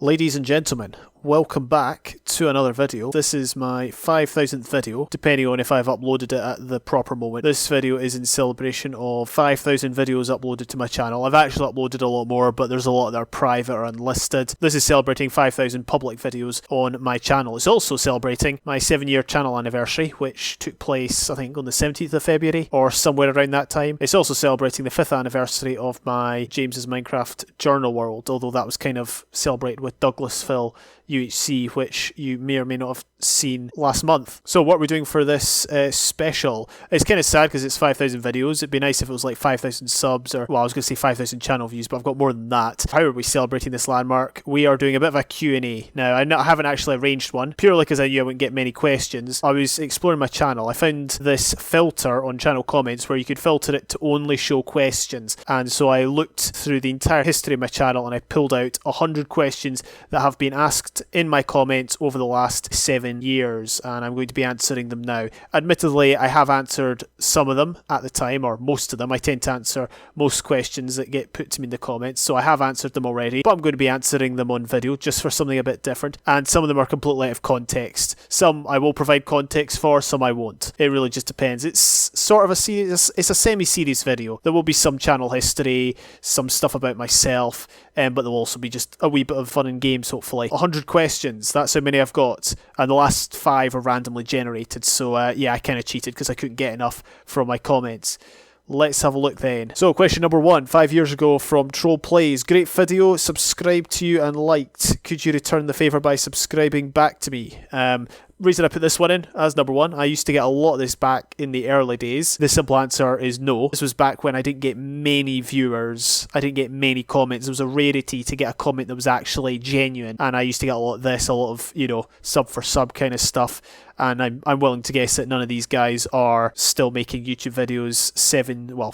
Ladies and gentlemen, welcome back to another video. This is my 5,000th video, depending on if I've uploaded it at the proper moment. This video is in celebration of 5,000 videos uploaded to my channel. I've actually uploaded a lot more, but there's a lot that are private or unlisted. This is celebrating 5,000 public videos on my channel. It's also celebrating my 7-year channel anniversary, which took place, I think, on the 17th of February, or somewhere around that time. It's also celebrating the 5th anniversary of my James's Minecraft Journal World, although that was kind of celebrated with Douglasville UHC, which you may or may not have seen last month. So what we're doing for this special, it's kind of sad because it's 5,000 videos. It'd be nice if it was like 5,000 subs, or, well, I was going to say 5,000 channel views, but I've got more than that. How are we celebrating this landmark? We are doing a bit of a Q&A. Now, I haven't actually arranged one, purely because I knew I wouldn't get many questions. I was exploring my channel. I found this filter on channel comments where you could filter it to only show questions. And so I looked through the entire history of my channel and I pulled out 100 questions that have been asked in my comments over the last 7 years, and I'm going to be answering them now. Admittedly, I have answered some of them at the time, or most of them. I tend to answer most questions that get put to me in the comments, so I have answered them already, but I'm going to be answering them on video just for something a bit different, and some of them are completely out of context. Some I will provide context for, some I won't. It really just depends. It's sort of a series, it's a semi-serious video. There will be some channel history, some stuff about myself, but there will also be just a wee bit of fun and games, hopefully. 100 questions, that's how many I've got, and the last 5 are randomly generated, so yeah, I kind of cheated because I couldn't get enough from my comments. Let's have a look then. So question number 1, 5 years ago from Troll Plays. Great video, subscribed to you and liked. Could you return the favour by subscribing back to me? Reason I put this one in as number 1, I used to get a lot of this back in the early days. The simple answer is no. This was back when I didn't get many viewers, I didn't get many comments. It was a rarity to get a comment that was actually genuine, and I used to get a lot of this, a lot of, you know, sub for sub kind of stuff. And I'm willing to guess that none of these guys are still making YouTube videos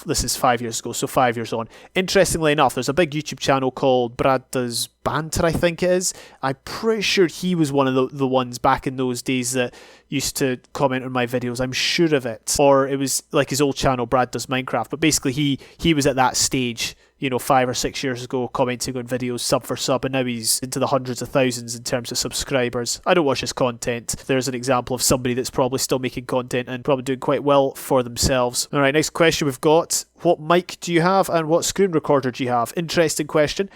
this is 5 years ago, so 5 years on. Interestingly enough, there's a big YouTube channel called Brad Does Banter, I think it is. I'm pretty sure he was one of the ones back in those days that used to comment on my videos. I'm sure of it. Or it was like his old channel, Brad Does Minecraft. But basically he was at that stage, you know, 5 or 6 years ago, commenting on videos sub for sub, and now he's into the hundreds of thousands in terms of subscribers. I don't watch his content. There's an example of somebody that's probably still making content and probably doing quite well for themselves. Alright, next question we've got. What mic do you have and what screen recorder do you have? Interesting question.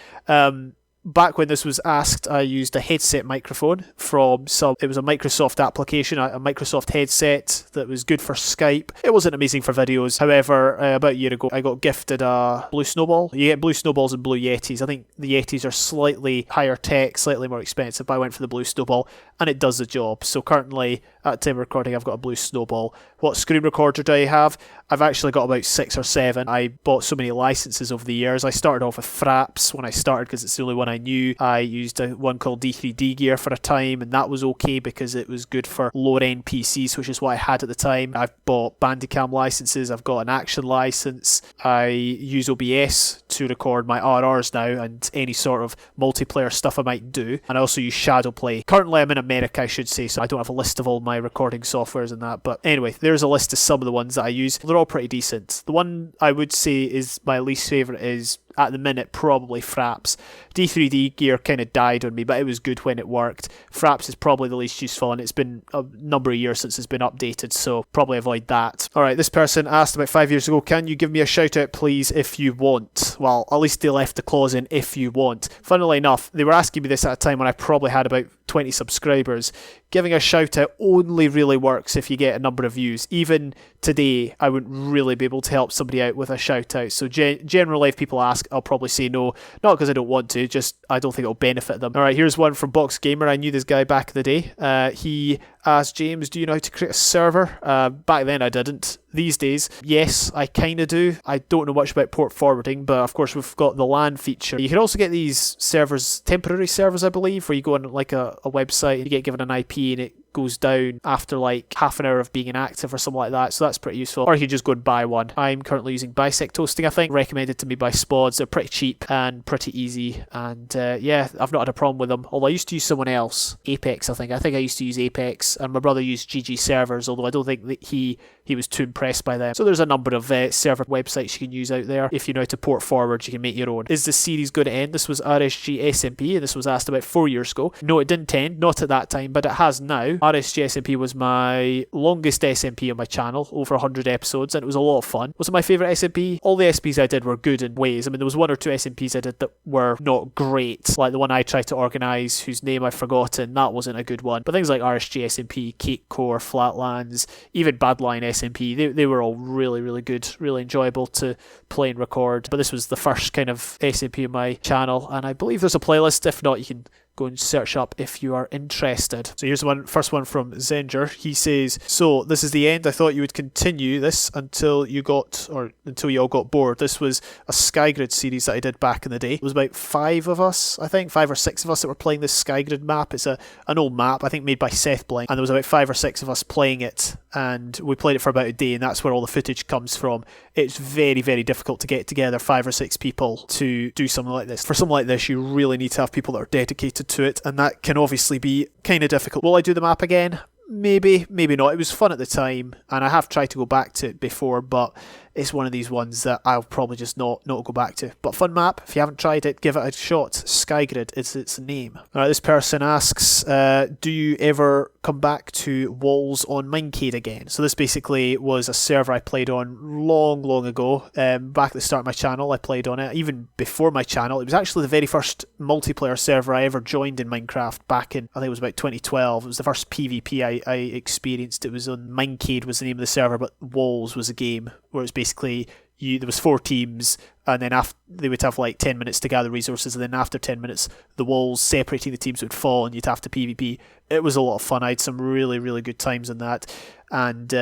Back when this was asked, I used a headset microphone from it was a Microsoft application, a Microsoft headset that was good for Skype. It wasn't amazing for videos. However, about a year ago, I got gifted a Blue Snowball. You get Blue Snowballs and Blue Yetis. I think the Yetis are slightly higher tech, slightly more expensive, but I went for the Blue Snowball, and it does the job. So currently, at time of recording, I've got a Blue Snowball. What screen recorder do I have? I've actually got about 6 or 7. I bought so many licenses over the years. I started off with Fraps when I started because it's the only one I knew. I used one called D3D Gear for a time, and that was okay because it was good for lower end PCs, which is what I had at the time. I've bought Bandicam licenses. I've got an Action license. I use OBS to record my RRs now and any sort of multiplayer stuff I might do. And I also use Shadowplay. Currently I'm in America, I should say, so I don't have a list of all my recording softwares and that. But anyway, there's a list of some of the ones that I use. They're all pretty decent. The one I would say is my least favourite is, at the minute, probably Fraps. D3D Gear kind of died on me, but it was good when it worked. Fraps is probably the least useful, and it's been a number of years since it's been updated, so probably avoid that. Alright, this person asked about 5 years ago, can you give me a shout out please if you want? Well, at least they left the clause in if you want. Funnily enough, they were asking me this at a time when I probably had about 20 subscribers. Giving a shout out only really works if you get a number of views. Even today, I wouldn't really be able to help somebody out with a shout out. So generally, if people ask, I'll probably say no. Not because I don't want to, just I don't think it'll benefit them. Alright, here's one from Box Gamer. I knew this guy back in the day. He asked, James, do you know how to create a server? Back then I didn't. These days, yes, I kind of do. I don't know much about port forwarding, but of course we've got the LAN feature. You can also get these servers, temporary servers I believe, where you go on like a website and you get given an IP and it goes down after like half an hour of being inactive or something like that, so that's pretty useful. Or you can just go and buy one. I'm currently using Bisect Toasting, I think, recommended to me by Spods. They're pretty cheap and pretty easy, and yeah, I've not had a problem with them. Although I used to use someone else, Apex, I think I used to use Apex, and my brother used GG Servers, although I don't think that he was too impressed by them. So there's a number of server websites you can use out there. If you know how to port forward, you can make your own. Is the series going to end? This was RSG SMP, and this was asked about 4 years ago. No, it didn't end, not at that time, but it has now. RSG SMP was my longest SMP on my channel, over 100 episodes, and it was a lot of fun. Was it my favourite SMP? All the SPs I did were good in ways. I mean, there was 1 or 2 SMPs I did that were not great, like the one I tried to organise, whose name I've forgotten. That wasn't a good one. But things like RSG SMP, Cake Core, Flatlands, even Badline SMP, they were all really, really good, really enjoyable to play and record. But this was the first kind of SMP on my channel, and I believe there's a playlist. If not, you can go and search up if you are interested. So here's first one from Zenger. He says, so this is the end. I thought you would continue this until you all got bored. This was a Skygrid series that I did back in the day. It was about 5 of us, I think, 5 or 6 of us that were playing this Skygrid map. It's an old map, I think, made by Seth Blank, and there was about 5 or 6 of us playing it, and we played it for about a day, and that's where all the footage comes from. It's very, very difficult to get together 5 or 6 people to do something like this. For something like this, you really need to have people that are dedicated to it, and that can obviously be kind of difficult. Will I do the map again? Maybe, maybe not. It was fun at the time, and I have tried to go back to it before, but it's one of these ones that I'll probably just not go back to. But fun map. If you haven't tried it, give it a shot. Skygrid is its name. Alright, this person asks, do you ever come back to Walls on Mindcade again? So this basically was a server I played on long ago. Back at the start of my channel, I played on it. Even before my channel, it was actually the very first multiplayer server I ever joined in Minecraft back in, I think it was about 2012. It was the first PvP I experienced. It was on Mindcade was the name of the server, but Walls was a game where it was basically there was 4 teams, and then after they would have like 10 minutes to gather resources, and then after 10 minutes the walls separating the teams would fall and you'd have to PvP. It was a lot of fun. I had some really, really good times in that, and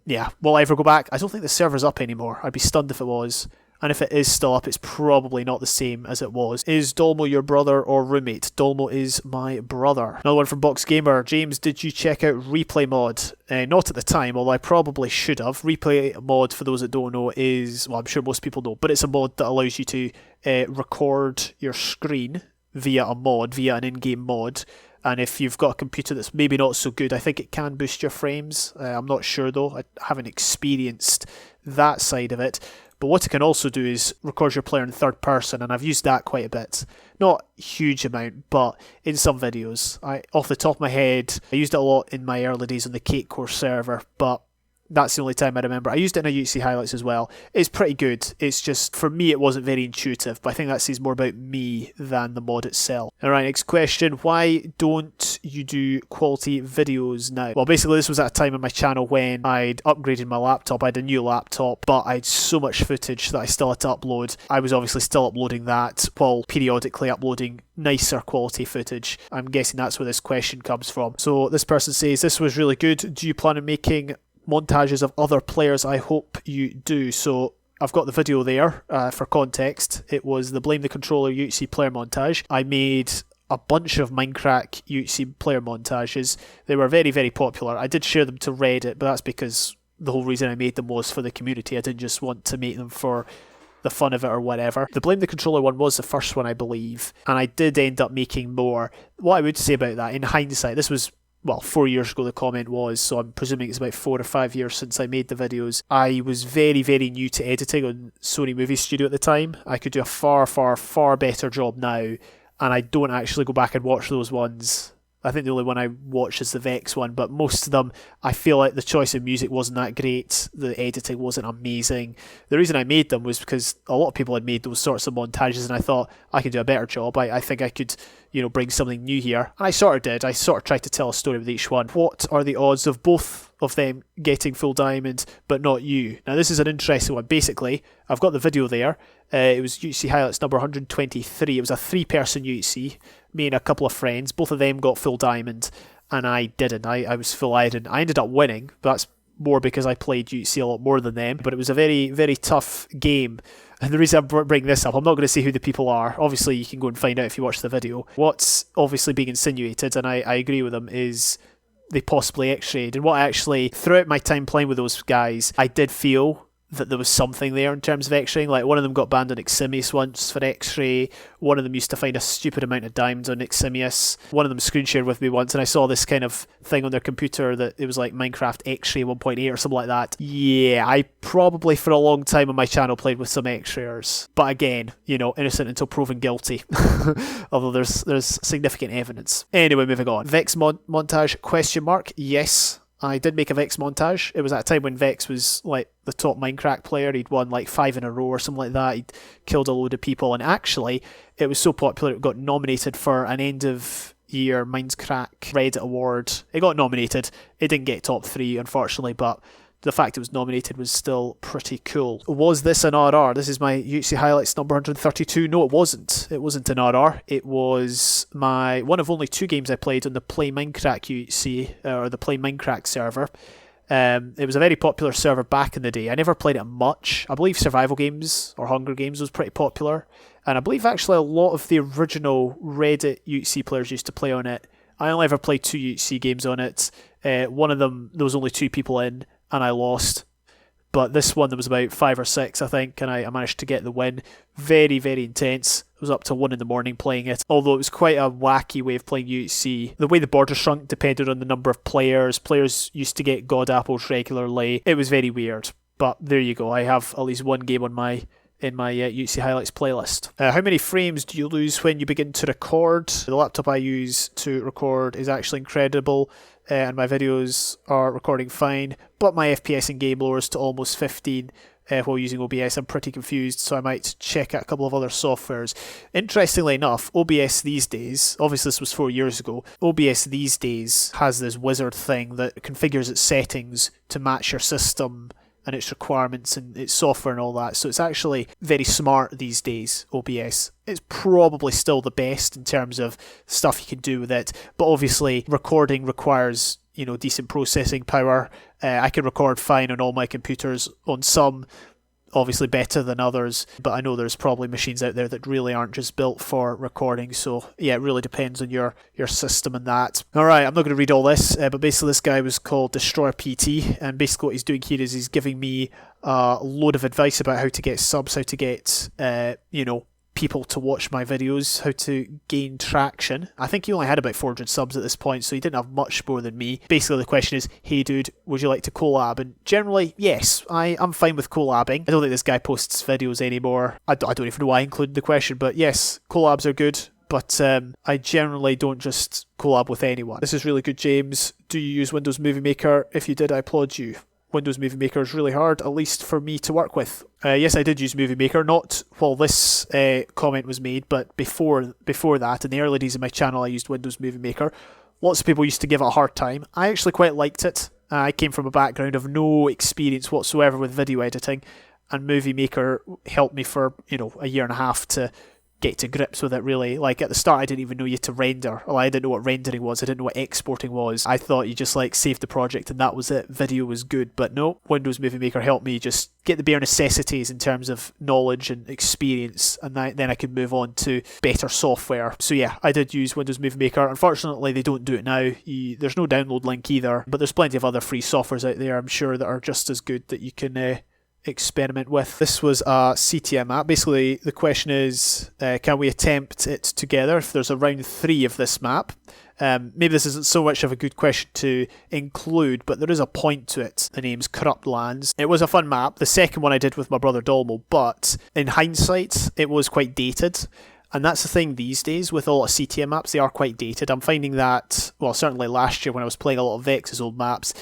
yeah, will I ever go back? I don't think the server's up anymore. I'd be stunned if it was. And if it is still up, it's probably not the same as it was. Is Dolmo your brother or roommate? Dolmo is my brother. Another one from Box Gamer. James, did you check out Replay Mod? Not at the time, although I probably should have. Replay Mod, for those that don't know, is, well, I'm sure most people know, but it's a mod that allows you to record your screen via an in-game mod. And if you've got a computer that's maybe not so good, I think it can boost your frames. I'm not sure though. I haven't experienced that side of it. But what it can also do is record your player in third person, and I've used that quite a bit. Not a huge amount, but in some videos. Off the top of my head, I used it a lot in my early days on the Cake Core server, but that's the only time I remember. I used it in a UC Highlights as well. It's pretty good. It's just, for me, it wasn't very intuitive, but I think that says more about me than the mod itself. Alright, next question. Why don't you do quality videos now? Well, basically, this was at a time on my channel when I'd upgraded my laptop. I had a new laptop, but I had so much footage that I still had to upload. I was obviously still uploading that while periodically uploading nicer quality footage. I'm guessing that's where this question comes from. So this person says, this was really good. Do you plan on making montages of other players? I hope you do. So I've got the video there for context. It was the Blame the Controller UHC player montage. I made a bunch of Minecraft UHC player montages. They were very, very popular. I did share them to Reddit, but that's because the whole reason I made them was for the community. I didn't just want to make them for the fun of it or whatever. The Blame the Controller one was the first one, I believe, and I did end up making more. What I would say about that, in hindsight, this was, well, 4 years ago the comment was, so I'm presuming it's about 4 or 5 years since I made the videos. I was very, very new to editing on Sony Movie Studio at the time. I could do a far, far, far better job now, and I don't actually go back and watch those ones. I think the only one I watch is the Vex one, but most of them, I feel like the choice of music wasn't that great, the editing wasn't amazing. The reason I made them was because a lot of people had made those sorts of montages, and I thought I could do a better job. I think I could, bring something new here. And I sort of did. I sort of tried to tell a story with each one. What are the odds of both of them getting full diamond, but not you? Now, this is an interesting one. Basically, I've got the video there. It was UHC Highlights number 123. It was a 3-person UHC. Me and a couple of friends. Both of them got full diamond, and I didn't. I was full iron. I ended up winning, but that's more because I played UHC a lot more than them. But it was a very, very tough game. And the reason I'm bringing this up, I'm not going to say who the people are. Obviously, you can go and find out if you watch the video. What's obviously being insinuated, and I agree with them, is they possibly X-rayed. And what I actually, throughout my time playing with those guys, I did feel that there was something there in terms of X-raying. Like, one of them got banned on Eximius once for X-ray. One of them used to find a stupid amount of diamonds on Eximius. One of them screen shared with me once, and I saw this kind of thing on their computer that it was like Minecraft X-ray 1.8 or something like that. Yeah, I probably for a long time on my channel played with some X-rayers. But again, you know, innocent until proven guilty. Although there's significant evidence. Anyway, moving on. Vex montage, question mark. Yes, I did make a Vex montage. It was at a time when Vex was like the top Minecraft player. He'd won like 5 in a row or something like that. He'd killed a load of people, and actually it was so popular it got nominated for an end of year Minecraft Reddit award. It got nominated. It didn't get top 3 unfortunately, but the fact it was nominated was still pretty cool. Was this an RR? This is my UHC highlights number 132. No, it wasn't. It wasn't an RR. It was my one of only 2 games I played on the Play Minecraft UHC, or the Play Minecraft server. It was a very popular server back in the day. I never played it much. I believe survival games or Hunger Games was pretty popular. And I believe actually a lot of the original Reddit UHC players used to play on it. I only ever played 2 UHC games on it. One of them, there was only 2 people in, and I lost. But this one, there was about 5 or 6, I think, and I managed to get the win. Very, very intense. It was up to 1 in the morning playing it, although it was quite a wacky way of playing UHC. The way the border shrunk depended on the number of players. Players used to get god apples regularly. It was very weird, but there you go. I have at least 1 game on my UHC highlights playlist. How many frames do you lose when you begin to record? The laptop I use to record is actually incredible, and my videos are recording fine, but my FPS in game lowers to almost 15 while using OBS. I'm pretty confused, so I might check out a couple of other softwares. Interestingly enough, OBS these days, obviously this was 4 years ago, OBS these days has this wizard thing that configures its settings to match your system and its requirements and its software and all that. So it's actually very smart these days, OBS. It's probably still the best in terms of stuff you can do with it, but obviously recording requires, you know, decent processing power. I can record fine on all my computers, on some obviously better than others, but I know there's probably machines out there that really aren't just built for recording. So yeah, it really depends on your system and that. Alright, I'm not going to read all this, but basically this guy was called Destroyer PT, and basically what he's doing here is he's giving me a load of advice about how to get subs, how to get you know, people to watch my videos, how to gain traction. I think he only had about 400 subs at this point, so he didn't have much more than me. Basically the question is, hey dude, would you like to collab? And generally, yes, I'm fine with collabing. I don't think this guy posts videos anymore. I don't even know why I included the question, but yes, collabs are good. But I generally don't just collab with anyone. This is really good, James. Do you use Windows Movie Maker? If you did, I applaud you. Windows Movie Maker is really hard, at least for me to work with. Yes, I did use Movie Maker, not while this comment was made, but before that, in the early days of my channel, I used Windows Movie Maker. Lots of people used to give it a hard time. I actually quite liked it. I came from a background of no experience whatsoever with video editing, and Movie Maker helped me for, you know, a year and a half to get to grips with it, really. Like, at the start I didn't even know you had to render. Well, I didn't know what rendering was, I didn't know what exporting was. I thought you just like saved the project and that was it. Video was good, but no, Windows Movie Maker helped me just get the bare necessities in terms of knowledge and experience, and then I could move on to better software. So yeah, I did use Windows Movie Maker. Unfortunately they don't do it now. There's no download link either, but there's plenty of other free softwares out there, I'm sure, that are just as good that you can experiment with. This was a CTM map. Basically the question is, can we attempt it together if there's a round 3 of this map? Maybe this isn't so much of a good question to include, but there is a point to it. The name's Corrupt Lands. It was a fun map, the second one I did with my brother Dolmo, but in hindsight it was quite dated. And that's the thing these days with a lot of CTM maps, they are quite dated. I'm finding that, well, certainly last year when I was playing a lot of Vex's old maps,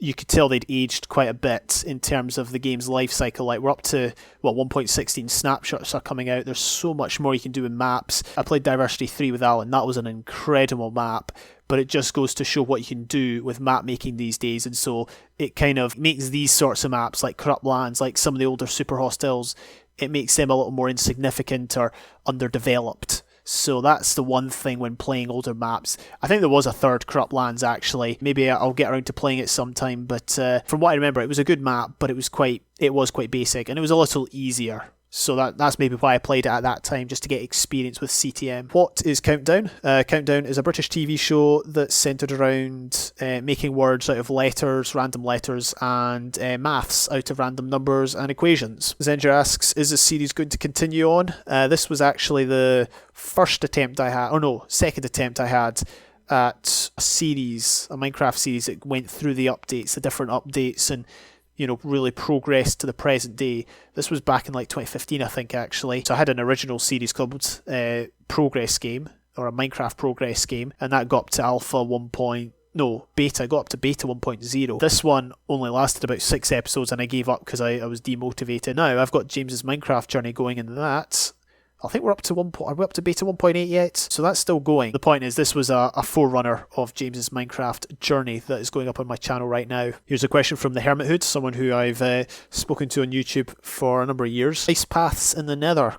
you could tell they'd aged quite a bit in terms of the game's life cycle. Like, we're up to, well, 1.16 snapshots are coming out. There's so much more you can do in maps. I played Diversity 3 with Alan. That was an incredible map, but it just goes to show what you can do with map making these days. And so it kind of makes these sorts of maps, like Corrupt Lands, like some of the older Super Hostels, it makes them a little more insignificant or underdeveloped. So that's the one thing when playing older maps. I think there was a third Corrupt Lands actually. Maybe I'll get around to playing it sometime, but from what I remember, it was a good map, but it was quite basic, and it was a little easier. So that's maybe why I played it at that time, just to get experience with CTM. What is Countdown? Countdown is a British TV show that's centred around making words out of letters, random letters, and maths out of random numbers and equations. Zenger asks, is this series going to continue on? This was actually the second attempt I had at a Minecraft series that went through the different updates, and really progressed to the present day. This was back in like 2015, I think, actually. So I had an original series called Progress Game, or a Minecraft Progress Game, and that got up to beta. I got up to beta 1.0. This one only lasted about 6 episodes, and I gave up because I was demotivated. Now I've got James's Minecraft journey going, and that, I think we're up to are we up to beta 1.8 yet? So that's still going. The point is, this was a forerunner of James's Minecraft journey that is going up on my channel right now. Here's a question from the Hermit Hood, someone who I've spoken to on YouTube for a number of years. Ice paths in the Nether?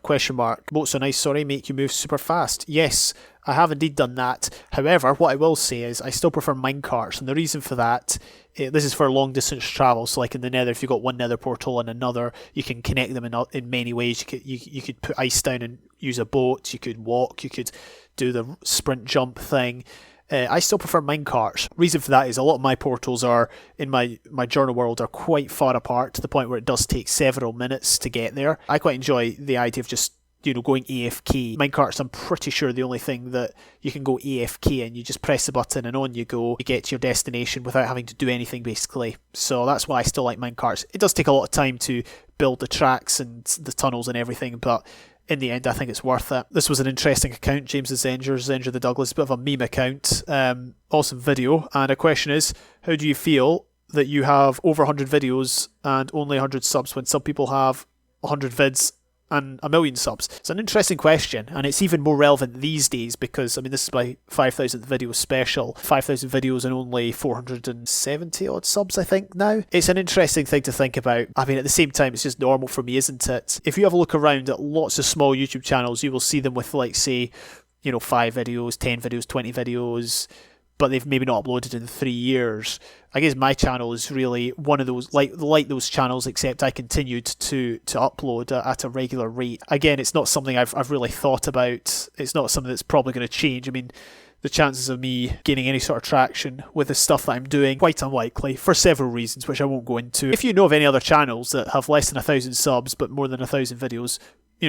Moats on ice, sorry, make you move super fast. Yes, I have indeed done that. However, what I will say is I still prefer minecarts, and the reason for that, this is for long distance travel. So like in the Nether, if you've got one Nether portal and another, you can connect them in many ways. You could put ice down and use a boat. You could walk. You could do the sprint jump thing. I still prefer minecarts. Reason for that is a lot of my portals are in my journal world are quite far apart, to the point where it does take several minutes to get there. I quite enjoy the idea of just going AFK. Minecarts, I'm pretty sure the only thing that you can go AFK and you just press the button and on you go. You get to your destination without having to do anything, basically. So that's why I still like minecarts. It does take a lot of time to build the tracks and the tunnels and everything, but in the end, I think it's worth it. This was an interesting account, JamestheDouglas, a bit of a meme account. Awesome video. And a question is, how do you feel that you have over 100 videos and only 100 subs when some people have 100 vids and 1 million subs? It's an interesting question, and it's even more relevant these days because, this is my 5,000th video special. 5,000 videos and only 470 odd subs, I think, now. It's an interesting thing to think about. At the same time, it's just normal for me, isn't it? If you have a look around at lots of small YouTube channels, you will see them with, like, say, 5 videos, 10 videos, 20 videos, but they've maybe not uploaded in 3 years. I guess my channel is really one of those, like those channels, except I continued to upload at a regular rate. Again, it's not something I've really thought about. It's not something that's probably going to change. The chances of me gaining any sort of traction with the stuff that I'm doing, quite unlikely, for several reasons, which I won't go into. If you know of any other channels that have less than 1,000 subs, but more than 1,000 videos,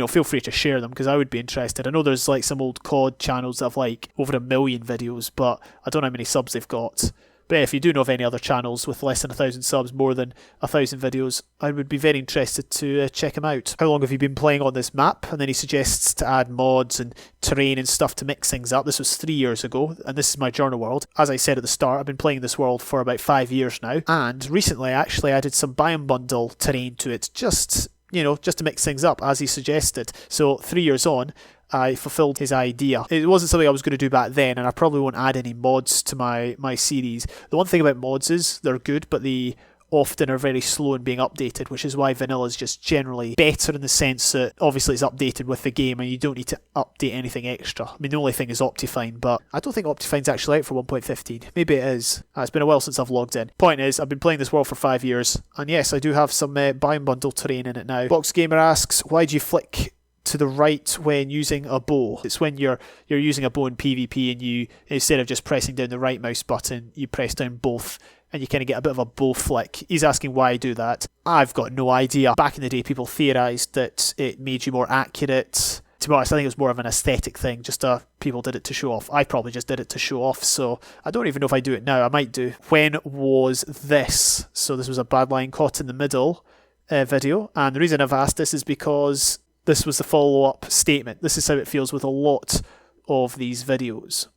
feel free to share them, because I would be interested. I know there's like some old COD channels that have like over 1 million videos, but I don't know how many subs they've got. But yeah, if you do know of any other channels with less than 1,000 subs, more than 1,000 videos, I would be very interested to check them out. How long have you been playing on this map? And then he suggests to add mods and terrain and stuff to mix things up. This was 3 years ago, and this is my journal world. As I said at the start, I've been playing this world for about 5 years now, and recently I actually added some biome bundle terrain to it, just to mix things up, as he suggested. So 3 years on, I fulfilled his idea. It wasn't something I was going to do back then, and I probably won't add any mods to my series. The one thing about mods is they're good, but they often are very slow in being updated, which is why vanilla is just generally better, in the sense that obviously it's updated with the game and you don't need to update anything extra. The only thing is Optifine, but I don't think Optifine's actually out for 1.15. Maybe it is. It's been a while since I've logged in. Point is, I've been playing this world for 5 years, and yes, I do have some biome bundle terrain in it now. Boxgamer asks, why do you flick to the right when using a bow? It's when you're using a bow in PvP, and you, instead of just pressing down the right mouse button, you press down both, and you kind of get a bit of a bow flick. He's asking why I do that. I've got no idea. Back in the day, people theorised that it made you more accurate. To be honest, I think it was more of an aesthetic thing, just people did it to show off. I probably just did it to show off, so I don't even know if I do it now. I might do. When was this? So this was a bad line caught in the middle video, and the reason I've asked this is because this was the follow-up statement. This is how it feels with a lot of these videos.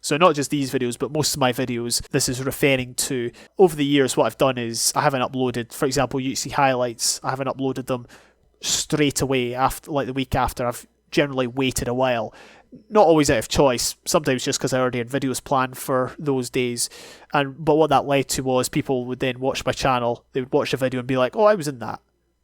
So not just these videos, but most of my videos, this is referring to. Over the years, what I've done is I haven't uploaded, for example, you see highlights, I haven't uploaded them straight away, after, like the week after. I've generally waited a while. Not always out of choice, sometimes just because I already had videos planned for those days. But what that led to was people would then watch my channel, they would watch the video and be like, oh, I was in that.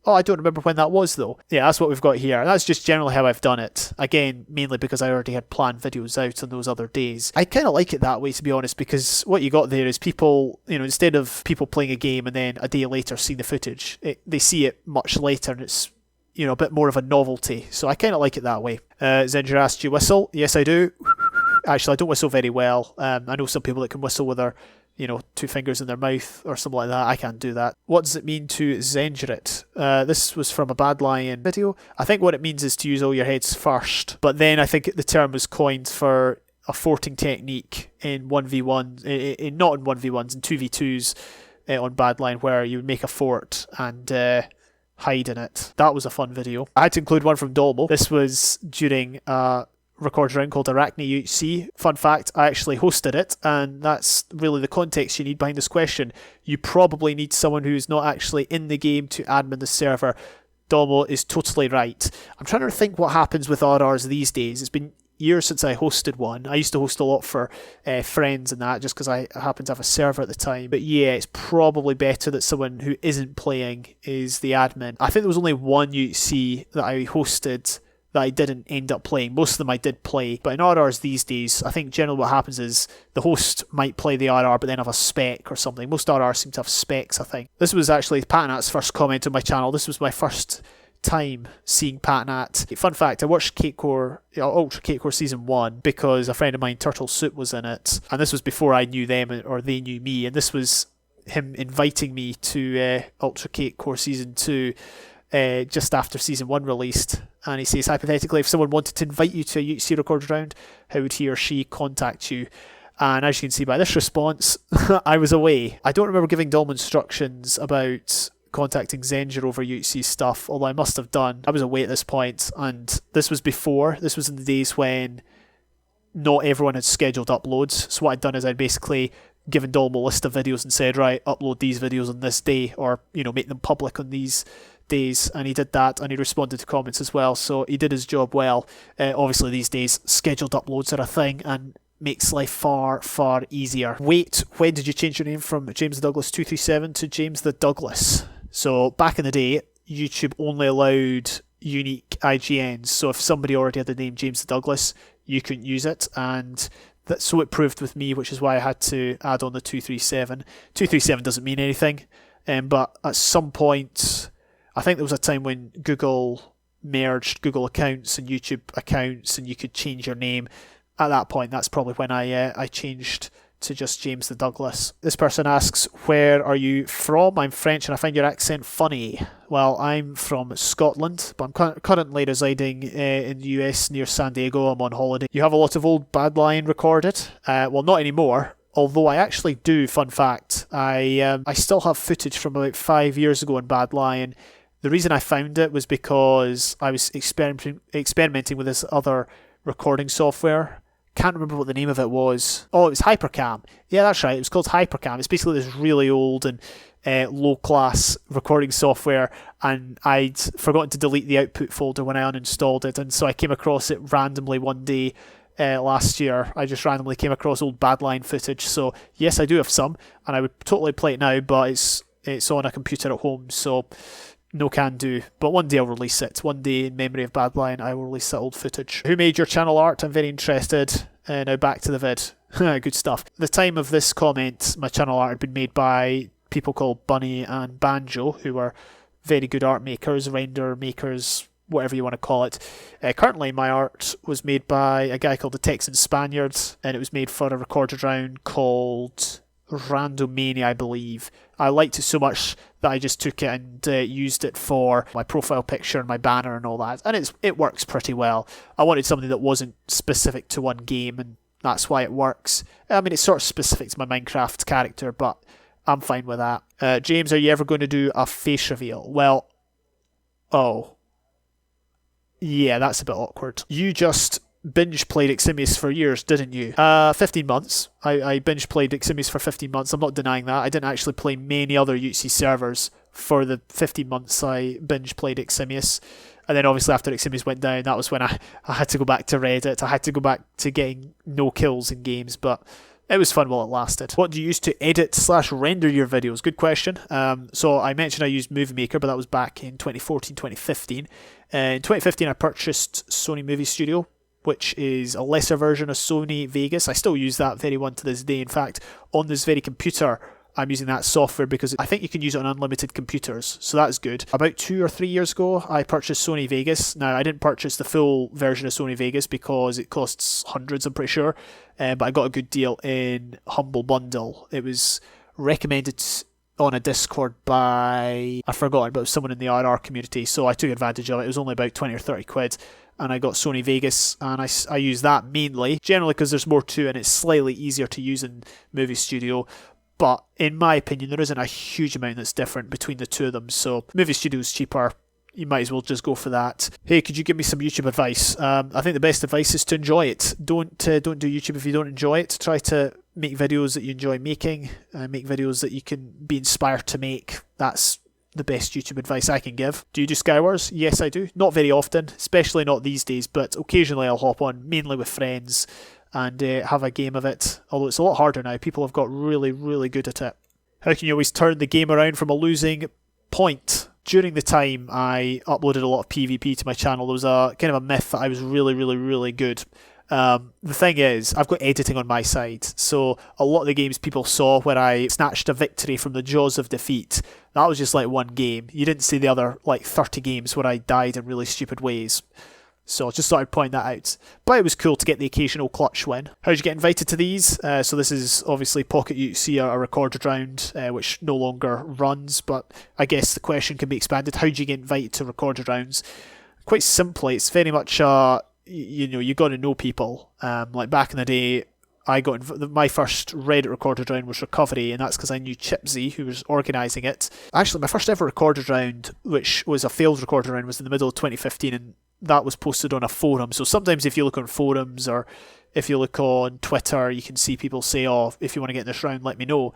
Oh, I don't remember when that was though. Yeah, that's what we've got here. That's just generally how I've done it. Again, mainly because I already had planned videos out on those other days. I kind of like it that way, to be honest, because what you got there is people, instead of people playing a game and then a day later seeing the footage, they see it much later, and it's a bit more of a novelty. So I kind of like it that way. Zenger asked, do you whistle? Yes, I do. Actually, I don't whistle very well. I know some people that can whistle with their, 2 fingers in their mouth or something like that. I can't do that. What does it mean to Zenger it? This was from a Bad Lion video. I think what it means is to use all your heads first. But then I think the term was coined for a forting technique in 1v1, not in 1v1s, in 2v2s on Bad Lion, where you would make a fort and hide in it. That was a fun video. I had to include one from Dolmo. This was during a record round called Arachne UHC. Fun fact, I actually hosted it, and that's really the context you need behind this question. You probably need someone who's not actually in the game to admin the server. Dolmo is totally right. I'm trying to think what happens with RRs these days. It's been years since I hosted one. I used to host a lot for friends and that, just because I happened to have a server at the time. But yeah, it's probably better that someone who isn't playing is the admin. I think there was only one UHC that I hosted that I didn't end up playing. Most of them I did play, but in RRs these days, I think generally what happens is the host might play the RR but then have a spec or something. Most RRs seem to have specs, I think. This was actually Patanat's first comment on my channel. This was my first time seeing Patanat. Fun fact, I watched Ultra Cake Core Season 1 because a friend of mine, Turtle Soup, was in it, and this was before I knew them or they knew me, and this was him inviting me to Ultra Cake Core Season 2 just after Season 1 released. And he says, hypothetically, if someone wanted to invite you to a UHC record round, how would he or she contact you? And as you can see by this response, I was away. I don't remember giving Dolmo instructions about contacting Zenger over UHC stuff, although I must have done. I was away at this point, and this was in the days when not everyone had scheduled uploads. So what I'd done is I'd basically given Dolmo a list of videos and said, right, upload these videos on this day, or make them public on these days, and he did that, and he responded to comments as well, so he did his job well. Obviously these days scheduled uploads are a thing and makes life far, far easier. Wait, when did you change your name from JamestheDouglas 237 to JamestheDouglas? So back in the day, YouTube only allowed unique IGNs, so if somebody already had the name JamestheDouglas, you couldn't use it, and so it proved with me, which is why I had to add on the 237. 237 doesn't mean anything, but at some point, I think there was a time when Google merged Google accounts and YouTube accounts, and you could change your name. At that point, that's probably when I changed to just JamestheDouglas. This person asks, where are you from? I'm French and I find your accent funny. Well, I'm from Scotland, but I'm currently residing in the US near San Diego. I'm on holiday. You have a lot of old Bad Lion recorded? Well, not anymore. Although I actually do, fun fact. I still have footage from about 5 years ago in Bad Lion. The reason I found it was because I was experimenting with this other recording software. Can't remember what the name of it was. Oh, it was Hypercam. Yeah, that's right. It was called Hypercam. It's basically this really old and low-class recording software, and I'd forgotten to delete the output folder when I uninstalled it, and so I came across it randomly one day last year. I just randomly came across old Bad Lion footage. So yes, I do have some, and I would totally play it now, but it's on a computer at home, so no can do. But one day I'll release it. One day in memory of Bad Lion, I will release that old footage. Who made your channel art? I'm very interested. Now back to the vid. Good stuff. At the time of this comment, my channel art had been made by people called Bunny and Banjo, who are very good art makers, render makers, whatever you want to call it. Currently, my art was made by a guy called the Texan Spaniard, and it was made for a recorded round called Randomania, I believe. I liked it so much that I just took it and used it for my profile picture and my banner and all that, and it works pretty well. I wanted something that wasn't specific to one game, and that's why it works. I mean, it's sort of specific to my Minecraft character, but I'm fine with that. James, are you ever going to do a face reveal? Well, yeah, that's a bit awkward. You just binge played Eximius for years, didn't you? 15 months. I binge played Eximius for 15 months. I'm not denying that. I didn't actually play many other UHC servers for the 15 months I binge played Eximius. And then obviously after Eximius went down, that was when I had to go back to Reddit. I had to go back to getting no kills in games, but it was fun while it lasted. What do you use to edit/render your videos? Good question. So I mentioned I used Movie Maker, but that was back in 2014, 2015. In 2015, I purchased Sony Movie Studio, which is a lesser version of Sony Vegas. I still use that very one to this day. In fact, on this very computer, I'm using that software because I think you can use it on unlimited computers, so that's good. About 2 or 3 years ago, I purchased Sony Vegas. Now, I didn't purchase the full version of Sony Vegas because it costs hundreds, I'm pretty sure, but I got a good deal in Humble Bundle. It was recommended on a Discord by, I've forgotten, but it was someone in the RR community, so I took advantage of it. It was only about 20 or 30 quid. And I got Sony Vegas, and I use that mainly, generally because there's more to it and it's slightly easier to use in Movie Studio. But in my opinion, there isn't a huge amount that's different between the two of them. So Movie Studio is cheaper. You might as well just go for that. Hey, could you give me some YouTube advice? I think the best advice is to enjoy it. Don't do YouTube if you don't enjoy it. Try to make videos that you enjoy making. Make videos that you can be inspired to make. That's the best YouTube advice I can give. Do you do Skywars? Yes, I do. Not very often, especially not these days, but occasionally I'll hop on, mainly with friends, and have a game of it. Although it's a lot harder now. People have got really, really good at it. How can you always turn the game around from a losing point? During the time I uploaded a lot of PvP to my channel, there was a kind of a myth that I was really, really, really good. The thing is, I've got editing on my side, so a lot of the games people saw where I snatched a victory from the jaws of defeat, that was just like one game. You didn't see the other like 30 games where I died in really stupid ways. So I just thought I'd point that out. But it was cool to get the occasional clutch win. How did you get invited to these? So this is obviously Pocket UC, a recorded round, which no longer runs, but I guess the question can be expanded. How do you get invited to recorded rounds? Quite simply, it's very much you got to know people. Like back in the day, I got my first Reddit recorded round was Recovery, and that's because I knew Chipsy, who was organising it. Actually, my first ever recorded round, which was a failed recorded round, was in the middle of 2015, and that was posted on a forum. So sometimes if you look on forums or if you look on Twitter, you can see people say, oh, if you want to get in this round, let me know.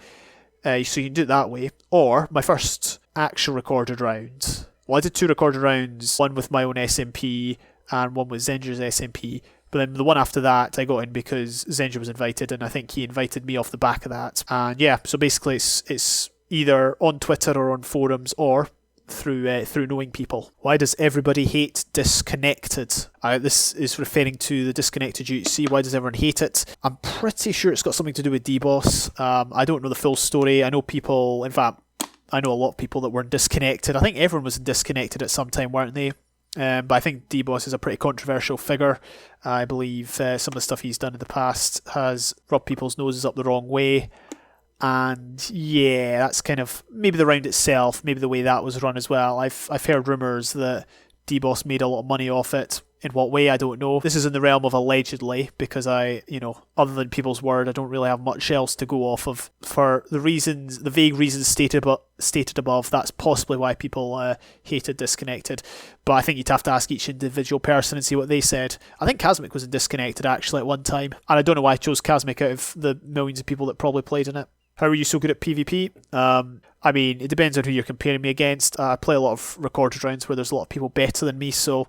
So you can do it that way. Or my first actual recorded round. Well, I did 2 recorded rounds, one with my own SMP and one with Zenja's SMP. But then the one after that, I got in because Zenja was invited, and I think he invited me off the back of that. And yeah, so basically it's either on Twitter or on forums or through knowing people. Why does everybody hate Disconnected? This is referring to the Disconnected UHC. Why does everyone hate it? I'm pretty sure it's got something to do with DBoss. I don't know the full story. I know people, in fact, I know a lot of people that were Disconnected. I think everyone was Disconnected at some time, weren't they? But I think DBoss is a pretty controversial figure. I believe some of the stuff he's done in the past has rubbed people's noses up the wrong way. And yeah, that's kind of maybe the round itself, maybe the way that was run as well. I've heard rumours that DBoss made a lot of money off it. In what way, I don't know. This is in the realm of allegedly, because other than people's word, I don't really have much else to go off of. For the vague reasons stated above, that's possibly why people hated Disconnected. But I think you'd have to ask each individual person and see what they said. I think Kazmic was in Disconnected actually at one time, and I don't know why I chose Kazmic out of the millions of people that probably played in it. How are you so good at PvP? I mean, it depends on who you're comparing me against. I play a lot of recorded rounds where there's a lot of people better than me, so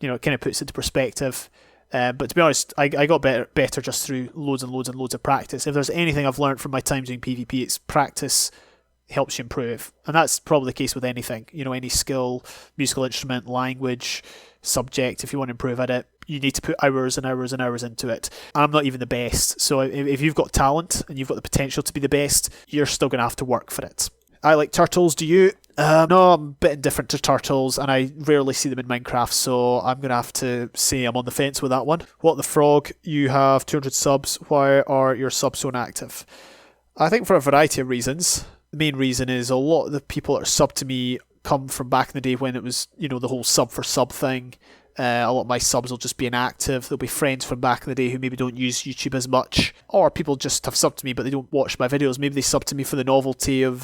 it kind of puts it into perspective. But to be honest, I got better just through loads and loads and loads of practice. If there's anything I've learned from my time doing PvP, it's practice helps you improve. And that's probably the case with anything. Any skill, musical instrument, language, subject, if you want to improve at it, you need to put hours and hours and hours into it. I'm not even the best. So if you've got talent and you've got the potential to be the best, you're still going to have to work for it. I like turtles, do you? No, I'm a bit indifferent to turtles, and I rarely see them in Minecraft, so I'm going to have to say I'm on the fence with that one. What the frog? You have 200 subs. Why are your subs so inactive? I think for a variety of reasons. The main reason is a lot of the people that are sub to me come from back in the day when it was, the whole sub for sub thing. A lot of my subs will just be inactive. There'll be friends from back in the day who maybe don't use YouTube as much, or people just have subbed to me but they don't watch my videos. Maybe they sub to me for the novelty of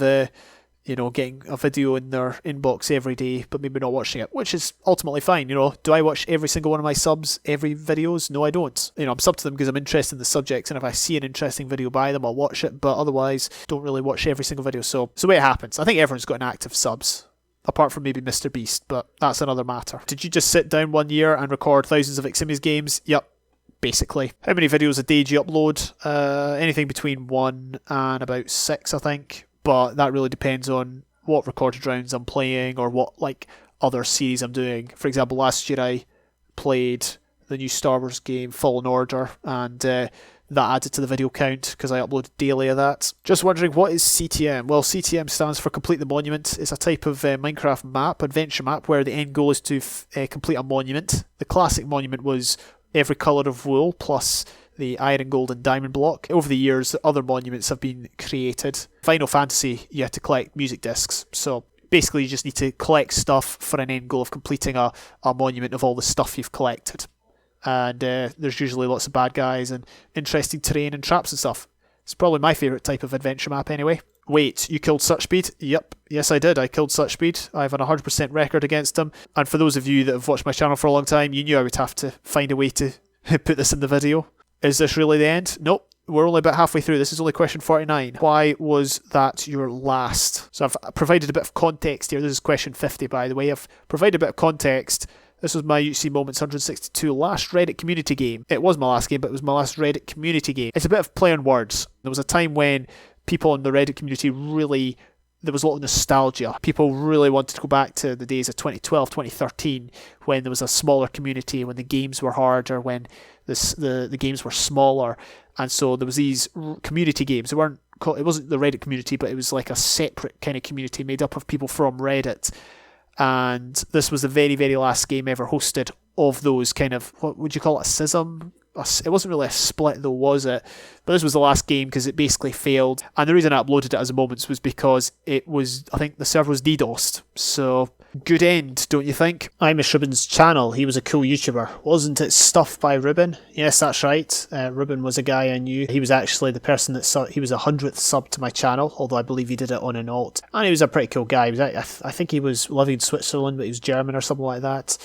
getting a video in their inbox every day, but maybe not watching it, which is ultimately fine. Do I watch every single one of my subs, every videos? No, I don't. I'm sub to them because I'm interested in the subject, and if I see an interesting video by them, I'll watch it, but otherwise, don't really watch every single video. So it's the way it happens. I think everyone's got inactive subs, apart from maybe Mr. Beast, but that's another matter. Did you just sit down one year and record thousands of Ximi's games? Yep. Basically. How many videos a day do you upload? Anything between 1 and about 6, I think. But that really depends on what recorded rounds I'm playing or what other series I'm doing. For example, last year I played the new Star Wars game Fallen Order, and that added to the video count because I uploaded daily of that. Just wondering, what is CTM? Well, CTM stands for Complete the Monument. It's a type of Minecraft map, adventure map, where the end goal is to complete a monument. The classic monument was every colour of wool plus the iron, gold and diamond block. Over the years, other monuments have been created. Final Fantasy, you had to collect music discs. So basically you just need to collect stuff for an end goal of completing a monument of all the stuff you've collected. And there's usually lots of bad guys and interesting terrain and traps and stuff. It's probably my favourite type of adventure map anyway. Wait, you killed Such Speed? Yep, yes I did. I killed Such Speed. I have an 100% record against him. And for those of you that have watched my channel for a long time, you knew I would have to find a way to put this in the video. Is this really the end? Nope. We're only about halfway through. This is only question 49. Why was that your last? So I've provided a bit of context here. This is question 50, by the way. I've provided a bit of context. This was my UC Moments 162 last Reddit community game. It was my last game, but it was my last Reddit community game. It's a bit of play on words. There was a time when people in the Reddit community really, there was a lot of nostalgia. People really wanted to go back to the days of 2012, 2013, when there was a smaller community, when the games were harder, when the games were smaller. And so there was these community games. It wasn't the Reddit community, but it was like a separate kind of community made up of people from Reddit. And this was the very, very last game ever hosted of those kind of, what would you call it, a schism? It wasn't really a split though, was it? But this was the last game because it basically failed. And the reason I uploaded it as a Moments was because it was, I think the server was DDoSed. So, good end, don't you think? I miss Ruben's channel. He was a cool YouTuber. Wasn't it Stuff by Ruben? Yes, that's right. Ruben was a guy I knew. He was actually the person that he was 100th sub to my channel, although I believe he did it on an alt. And he was a pretty cool guy. I think he was living in Switzerland, but he was German or something like that.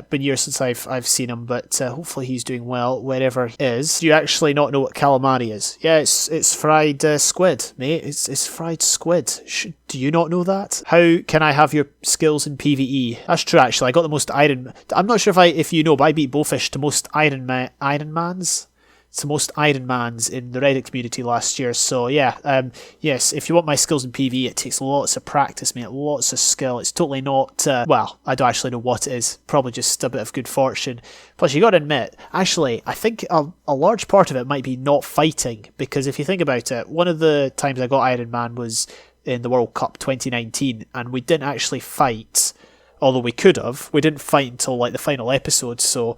Been years since I've seen him, but hopefully he's doing well wherever he is. Do you actually not know what calamari is? Yeah, it's fried squid, mate. It's fried squid. Do you not know that? How can I have your skills in PvE? That's true, actually. I got the most Iron. I'm not sure if you know, but I beat Bowfish to most Ironmans. It's the most Ironmans in the Reddit community last year. So yeah, yes, if you want my skills in PvE, it takes lots of practice, mate, lots of skill. It's totally not, well, I don't actually know what it is. Probably just a bit of good fortune. Plus, you got to admit, actually, I think a large part of it might be not fighting, because if you think about it, one of the times I got Iron Man was in the World Cup 2019, and we didn't actually fight, although we could have. We didn't fight until like the final episode, so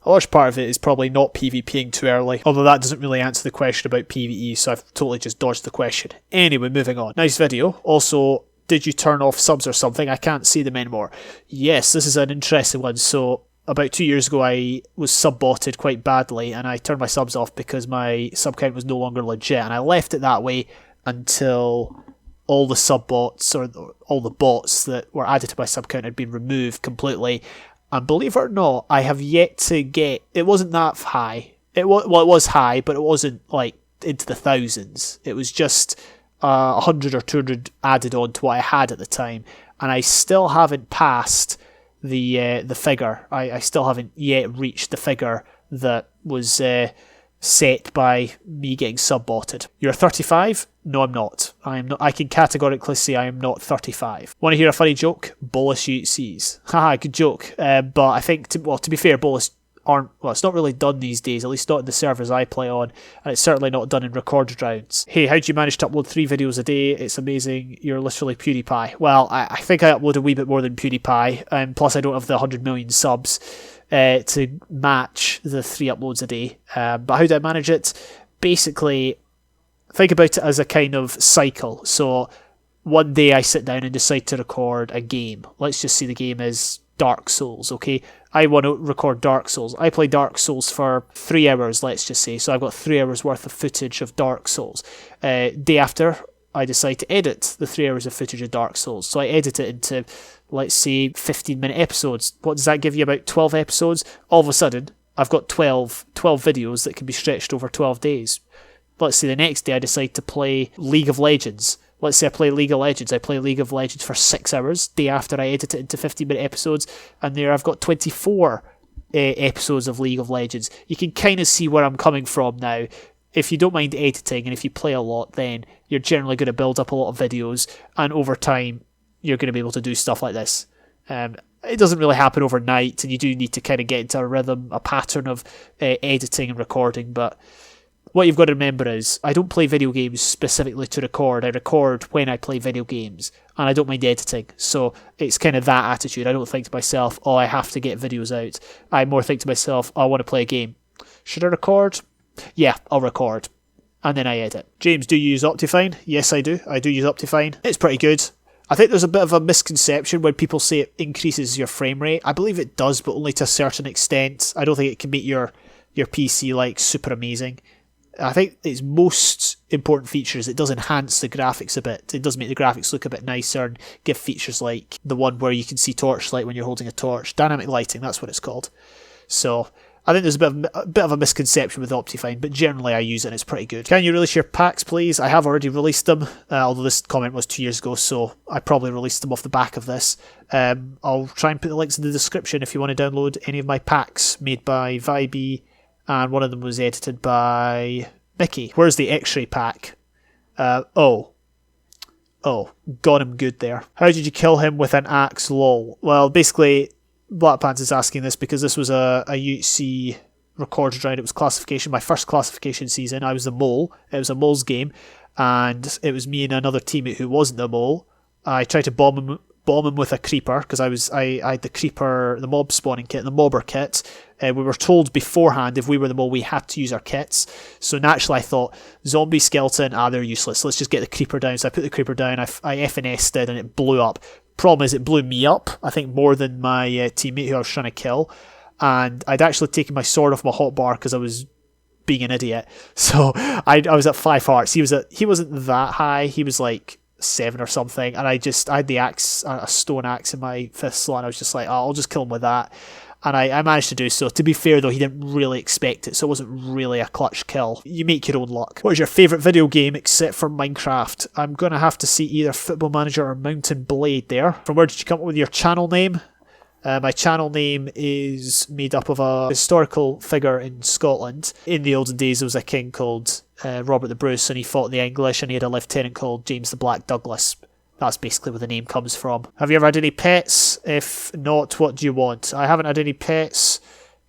a large part of it is probably not PvPing too early, although that doesn't really answer the question about PvE, so I've totally just dodged the question. Anyway, moving on. Nice video. Also, did you turn off subs or something? I can't see them anymore. Yes, this is an interesting one. So, about 2 years ago, I was sub-botted quite badly, and I turned my subs off because my sub count was no longer legit, and I left it that way until all the sub-bots, or all the bots that were added to my sub count had been removed completely. And believe it or not, I have yet to get... It wasn't that high. It was high, but it wasn't like into the thousands. It was just 100 or 200 added on to what I had at the time. And I still haven't passed the figure. I still haven't yet reached the figure that was set by me getting sub-botted. You're 35? No, I'm not. I can categorically say I am not 35. Want to hear a funny joke? Bolus UCs. Haha, good joke. But I think, to be fair, Bolus aren't, well, it's not really done these days, at least not in the servers I play on, and it's certainly not done in recorded rounds. Hey, how'd you manage to upload 3 videos a day? It's amazing. You're literally PewDiePie. Well, I think I upload a wee bit more than PewDiePie, plus I don't have the 100 million subs to match the 3 uploads a day. But how do I manage it? Basically, think about it as a kind of cycle. So one day I sit down and decide to record a game. Let's just say the game is Dark Souls, okay? I want to record Dark Souls. I play Dark Souls for 3 hours, let's just say. So I've got 3 hours worth of footage of Dark Souls. Day after, I decide to edit the 3 hours of footage of Dark Souls. So I edit it into, let's say, 15-minute episodes. What does that give you? About 12 episodes? All of a sudden, I've got 12 videos that can be stretched over 12 days. Let's say the next day I decide to play League of Legends. Let's say I play League of Legends. I play League of Legends for 6 hours. Day after, I edit it into 15-minute episodes. And there I've got 24 episodes of League of Legends. You can kind of see where I'm coming from now. If you don't mind editing and if you play a lot, then you're generally going to build up a lot of videos. And over time, you're going to be able to do stuff like this. It doesn't really happen overnight, and you do need to kind of get into a rhythm, a pattern of editing and recording, but what you've got to remember is, I don't play video games specifically to record. I record when I play video games, and I don't mind editing. So it's kind of that attitude. I don't think to myself, oh, I have to get videos out. I more think to myself, oh, I want to play a game. Should I record? Yeah, I'll record. And then I edit. James, do you use Optifine? Yes, I do. I do use Optifine. It's pretty good. I think there's a bit of a misconception when people say it increases your frame rate. I believe it does, but only to a certain extent. I don't think it can make your PC like super amazing. I think its most important feature is it does enhance the graphics a bit. It does make the graphics look a bit nicer and give features like the one where you can see torchlight when you're holding a torch. Dynamic lighting, that's what it's called. So I think there's a bit of a misconception with Optifine, but generally I use it and it's pretty good. Can you release your packs, please? I have already released them, although this comment was 2 years ago, so I probably released them off the back of this. I'll try and put the links in the description if you want to download any of my packs made by Vibey, and one of them was edited by Mickey. Where's the X-ray pack? Oh, got him good there. How did you kill him with an axe, lol? Well, basically, Black Pants is asking this because this was a UHC recorded round. It was classification, my first classification season. I was the mole. It was a mole's game, and it was me and another teammate who wasn't the mole. I tried to bomb him with a creeper because I had the creeper, the mob spawning kit, the mobber kit. We were told beforehand if we were the mole we had to use our kits. So naturally I thought, zombie, skeleton, they're useless. Let's just get the creeper down. So I put the creeper down, I FNS'd it, and it blew up. Problem is, it blew me up, I think more than my teammate who I was trying to kill. And I'd actually taken my sword off my hotbar because I was being an idiot. So I was at 5 hearts. He wasn't that high. He was like 7 or something. And I had the axe, a stone axe in my 5th slot. And I was just like, oh, I'll just kill him with that. And I managed to do so. To be fair though, he didn't really expect it, so it wasn't really a clutch kill. You make your own luck. What is your favourite video game except for Minecraft? I'm going to have to see either Football Manager or Mountain Blade there. From where did you come up with your channel name? My channel name is made up of a historical figure in Scotland. In the olden days there was a king called Robert the Bruce, and he fought the English, and he had a lieutenant called James the Douglas. That's basically where the name comes from. Have you ever had any pets? If not, what do you want? I haven't had any pets.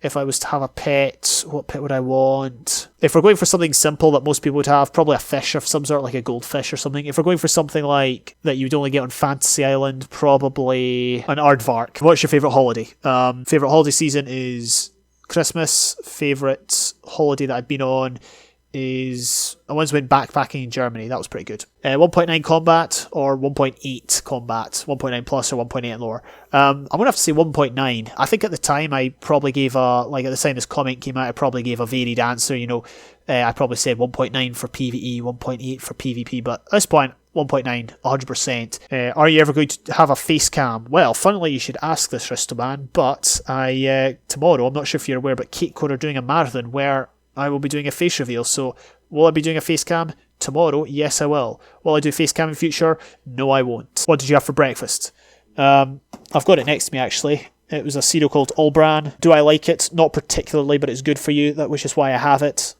If I was to have a pet, what pet would I want? If we're going for something simple that most people would have, probably a fish of some sort, like a goldfish or something. If we're going for something like that you'd only get on Fantasy Island, probably an aardvark. What's your favourite holiday? Favourite holiday season is Christmas. Favourite holiday that I've been on is I once went backpacking in Germany. That was pretty good. 1.9 combat or 1.8 combat, 1.9 plus or 1.8 and lower. I'm gonna have to say 1.9. I think at the time I probably gave at the time this comment came out, I probably gave a varied answer. I probably said 1.9 for PvE, 1.8 for PvP, but at this point 1.9, 100%. Are you ever going to have a face cam? Well, funnily you should ask this, Ristoman, but tomorrow, I'm not sure if you're aware, but Cakecore are doing a marathon where I will be doing a face reveal. So will I be doing a face cam tomorrow? Yes, I will. Will I do face cam in future? No, I won't. What did you have for breakfast? I've got it next to me actually. It was a cereal called All Bran. Do I like it? Not particularly, but it's good for you, which is why I have it.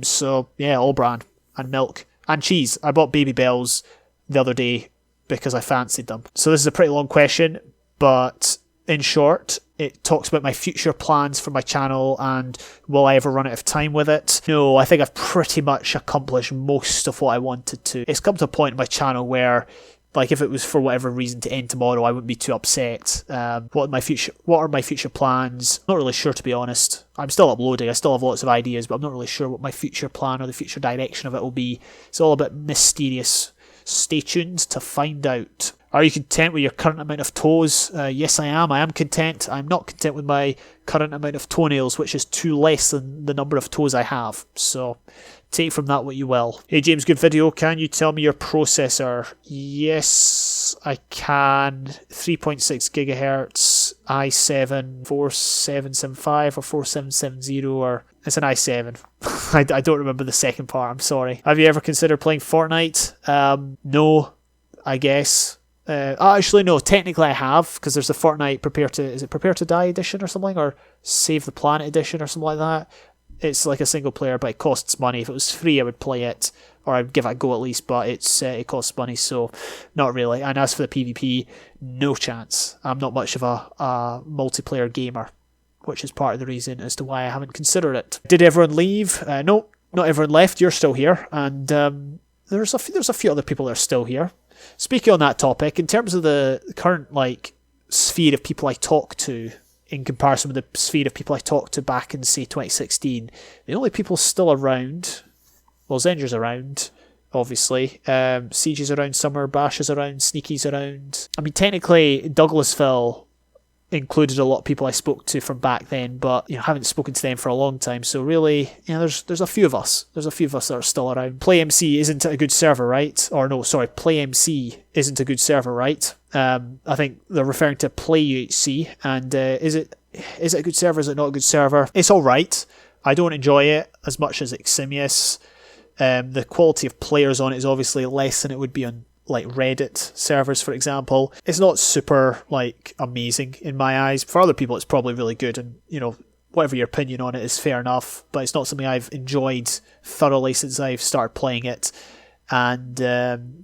So yeah, All Bran and milk and cheese. I bought Baby Bells the other day because I fancied them. So this is a pretty long question, but in short, it talks about my future plans for my channel and will I ever run out of time with it? No, I think I've pretty much accomplished most of what I wanted to. It's come to a point in my channel where, like, if it was for whatever reason to end tomorrow, I wouldn't be too upset. What are my future plans? Not really sure, to be honest. I'm still uploading, I still have lots of ideas, but I'm not really sure what my future plan or the future direction of it will be. It's all a bit mysterious. Stay tuned to find out. Are you content with your current amount of toes? Yes, I am. I am content. I'm not content with my current amount of toenails, which is 2 less than the number of toes I have. So take from that what you will. Hey James, good video. Can you tell me your processor? Yes, I can. 3.6 gigahertz, i7 4775 or 4770, or it's an i7. I don't remember the second part. I'm sorry. Have you ever considered playing Fortnite? No, I guess. Actually, no. Technically, I have, because there's a Fortnite Prepare to Die edition or something, or Save the Planet edition or something like that. It's like a single player, but it costs money. If it was free, I would play it, or I'd give it a go at least. But it costs money, so not really. And as for the PvP, no chance. I'm not much of a multiplayer gamer, which is part of the reason as to why I haven't considered it. Did everyone leave? No. not everyone left. You're still here, and there's a few other people that are still here. Speaking on that topic, in terms of the current like sphere of people I talk to, in comparison with the sphere of people I talked to back in say 2016, the only people still around, well, Zenger's around, obviously. Siege is around, Summer, Bash is around, Sneaky's around. I mean, technically, Douglasville included a lot of people I spoke to from back then, but I haven't spoken to them for a long time. So really, there's a few of us. There's a few of us that are still around. PlayMC isn't a good server, right? Or no, sorry, PlayMC isn't a good server, right? I think they're referring to PlayUHC, and is it a good server? Is it not a good server? It's all right. I don't enjoy it as much as Eximius. The quality of players on it is obviously less than it would be on like Reddit servers, for example. It's not super like amazing in my eyes. For other people, it's probably really good, and whatever your opinion on it is fair enough. But it's not something I've enjoyed thoroughly since I've started playing it. And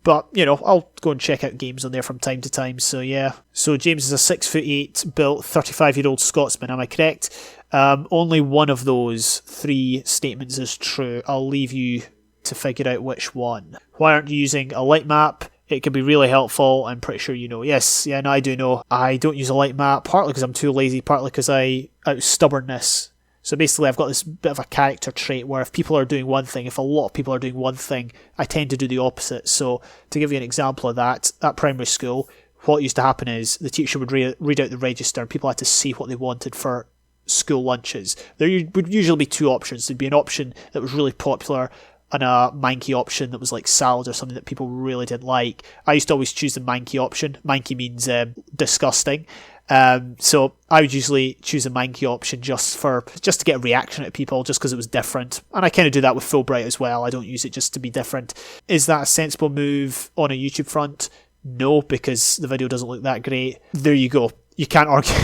but I'll go and check out games on there from time to time. So yeah. So James is a 6'8" built 35-year-old Scotsman. Am I correct? Only one of those three statements is true. I'll leave you to figure out which one. Why aren't you using a light map? It can be really helpful. I'm pretty sure you know. Yes, yeah, no, I do know. I don't use a light map, partly because I'm too lazy, partly because out of stubbornness. So basically I've got this bit of a character trait where if people are doing one thing, if a lot of people are doing one thing, I tend to do the opposite. So to give you an example of that, at primary school, what used to happen is the teacher would read out the register and people had to see what they wanted for school lunches. There would usually be two options. There'd be an option that was really popular and a manky option that was like salad or something that people really didn't like. I used to always choose the manky option. Manky means disgusting. So I would usually choose a manky option just to get a reaction out of people, just because it was different. And I kind of do that with Fulbright as well. I don't use it just to be different. Is that a sensible move on a YouTube front? No, because the video doesn't look that great. There you go. You can't argue.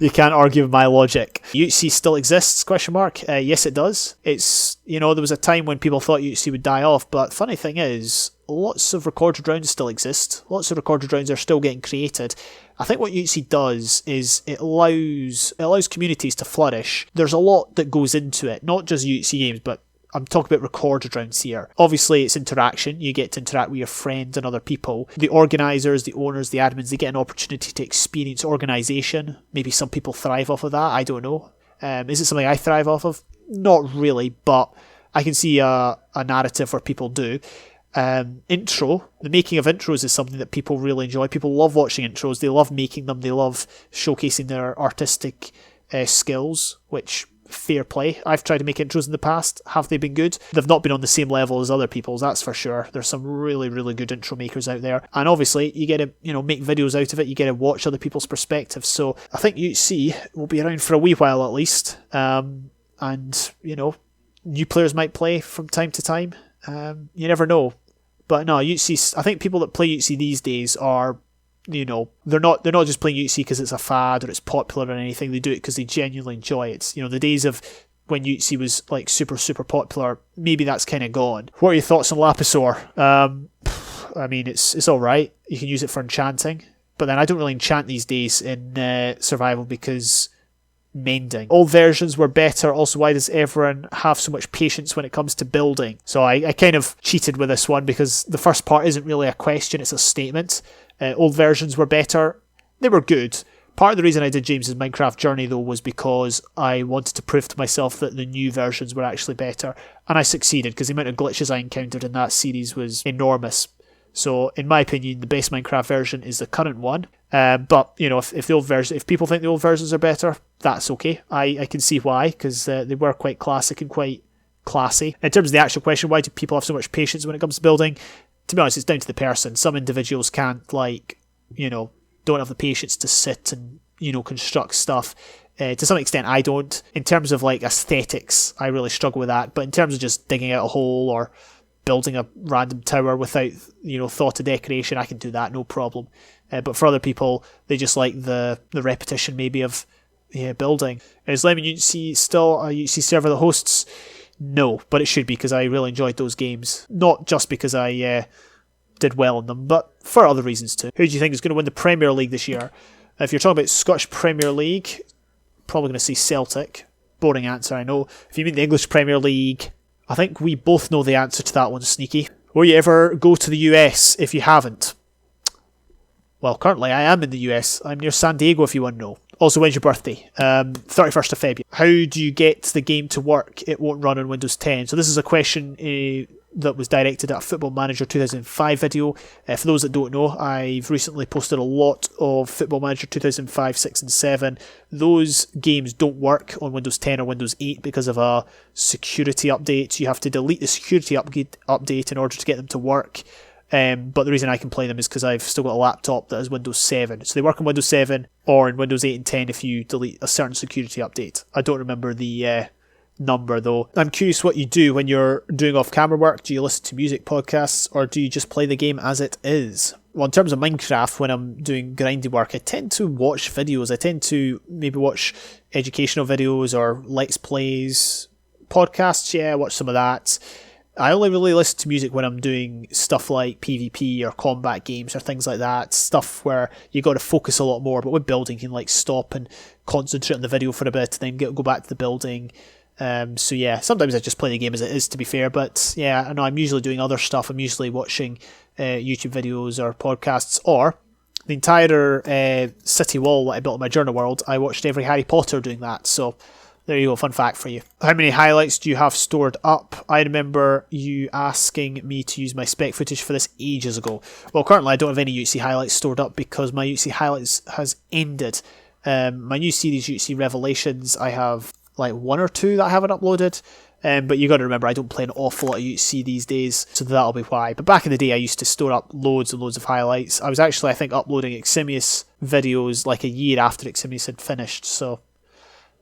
You can't argue with my logic. UHC still exists? ? Yes, it does. It's there was a time when people thought UHC would die off, but funny thing is, lots of recorded rounds still exist. Lots of recorded rounds are still getting created. I think what UHC does is it allows communities to flourish. There's a lot that goes into it, not just UHC games, but I'm talking about recorded rounds here. Obviously, it's interaction. You get to interact with your friends and other people. The organisers, the owners, the admins, they get an opportunity to experience organisation. Maybe some people thrive off of that. I don't know. Is it something I thrive off of? Not really, but I can see a narrative where people do. Intro, the making of intros is something that people really enjoy. People love watching intros. They love making them. They love showcasing their artistic skills, which... fair play. I've tried to make intros in the past. Have they been good? They've not been on the same level as other people's, that's for sure. There's some really, really good intro makers out there. And obviously, you get to, make videos out of it. You get to watch other people's perspectives. So I think UHC will be around for a wee while at least. And, new players might play from time to time. You never know. But no, UHC, I think people that play UHC these days are they're not just playing UHC because it's a fad or it's popular or anything. They do it because they genuinely enjoy it. The days of when UHC was like super, super popular, maybe that's kind of gone. What are your thoughts on Lapisaur? I mean, it's all right. You can use it for enchanting, but then I don't really enchant these days in survival because mending. Old versions were better. Also, why does everyone have so much patience when it comes to building? So I kind of cheated with this one because the first part isn't really a question, it's a statement. Old versions were better. They were good. Part of the reason I did James's Minecraft journey, though, was because I wanted to prove to myself that the new versions were actually better. And I succeeded, because the amount of glitches I encountered in that series was enormous. So, in my opinion, the best Minecraft version is the current one. But, if the old version, if people think the old versions are better, that's okay. I can see why, because they were quite classic and quite classy. In terms of the actual question, why do people have so much patience when it comes to building? To be honest, it's down to the person. Some individuals can't, don't have the patience to sit and, construct stuff. To some extent, I don't. In terms of, aesthetics, I really struggle with that. But in terms of just digging out a hole or building a random tower without, thought of decoration, I can do that, no problem. But for other people, they just like the repetition, maybe, of building. Is Lemon UC still a UC server that hosts? No, but it should be, because I really enjoyed those games. Not just because I did well in them, but for other reasons too. Who do you think is going to win the Premier League this year? If you're talking about Scottish Premier League, probably going to say Celtic. Boring answer, I know. If you mean the English Premier League, I think we both know the answer to that one, Sneaky. Will you ever go to the US if you haven't? Well, currently I am in the US. I'm near San Diego if you want to know. Also, when's your birthday? 31st of February. How do you get the game to work? It won't run on Windows 10. So this is a question that was directed at a Football Manager 2005 video. For those that don't know, I've recently posted a lot of Football Manager 2005, 6 and 7. Those games don't work on Windows 10 or Windows 8 because of a security update. You have to delete the security update in order to get them to work. But the reason I can play them is because I've still got a laptop that has Windows 7. So they work on Windows 7 or in Windows 8 and 10 if you delete a certain security update. I don't remember the number though. I'm curious what you do when you're doing off-camera work. Do you listen to music podcasts or do you just play the game as it is? Well, in terms of Minecraft, when I'm doing grindy work, I tend to watch videos. I tend to maybe watch educational videos or Let's Plays, podcasts. Yeah, I watch some of that. I only really listen to music when I'm doing stuff like PvP or combat games or things like that. Stuff where you got to focus a lot more. But with building, you can like stop and concentrate on the video for a bit, and then go back to the building. So yeah, sometimes I just play the game as it is, to be fair. But yeah, I know I'm usually doing other stuff. I'm usually watching YouTube videos or podcasts, or the entire city wall that I built in my journal world. I watched every Harry Potter doing that. So there you go, fun fact for you. How many highlights do you have stored up? I remember you asking me to use my spec footage for this ages ago. Well, currently I don't have any UC highlights stored up because my UC highlights has ended. My new series, UC Revelations, I have like 1 or 2 that I haven't uploaded. But you got to remember, I don't play an awful lot of UC these days, so that'll be why. But back in the day, I used to store up loads and loads of highlights. I was actually, I think, uploading Eximius videos like a year after Eximius had finished, so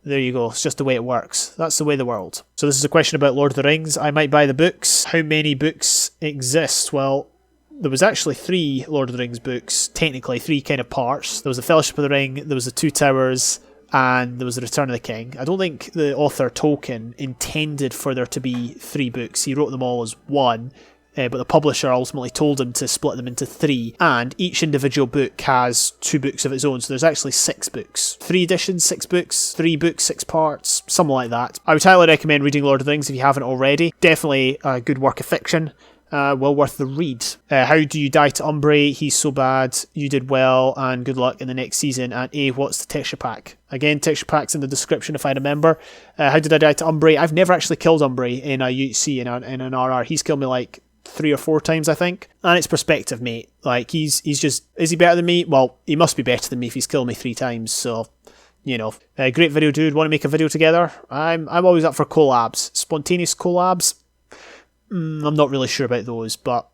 there you go. It's just the way it works. That's the way of the world. So this is a question about Lord of the Rings. I might buy the books. How many books exist? Well, there was actually 3 Lord of the Rings books, technically 3 kind of parts. There was the Fellowship of the Ring, there was the Two Towers, and there was the Return of the King. I don't think the author Tolkien intended for there to be 3 books. He wrote them all as one, but the publisher ultimately told him to split them into 3, and each individual book has 2 books of its own, so there's actually 6 books. 3 editions, 6 books, 3 books, 6 parts, something like that. I would highly recommend reading Lord of the Rings if you haven't already. Definitely a good work of fiction. Well worth the read. How do you die to Umbre? He's so bad. You did well, and good luck in the next season. And what's the texture pack? Again, texture pack's in the description if I remember. How did I die to Umbre? I've never actually killed Umbre in a UC, in an RR. He's killed me like 3 or 4 times, I think. And it's perspective, mate. Like, he's just... Is he better than me? Well, he must be better than me if he's killed me 3 times, so... You know. Great video, dude. Want to make a video together? I'm always up for collabs. Spontaneous collabs? I'm not really sure about those, but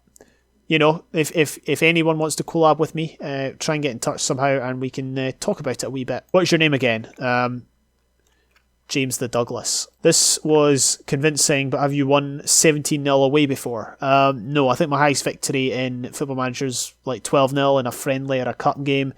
you know, if anyone wants to collab with me, try and get in touch somehow and we can talk about it a wee bit. What's your name again? JamestheDouglas. This was convincing, but have you won 17-0 away before? No, I think my highest victory in Football Manager's like 12-0 in a friendly or a cup game,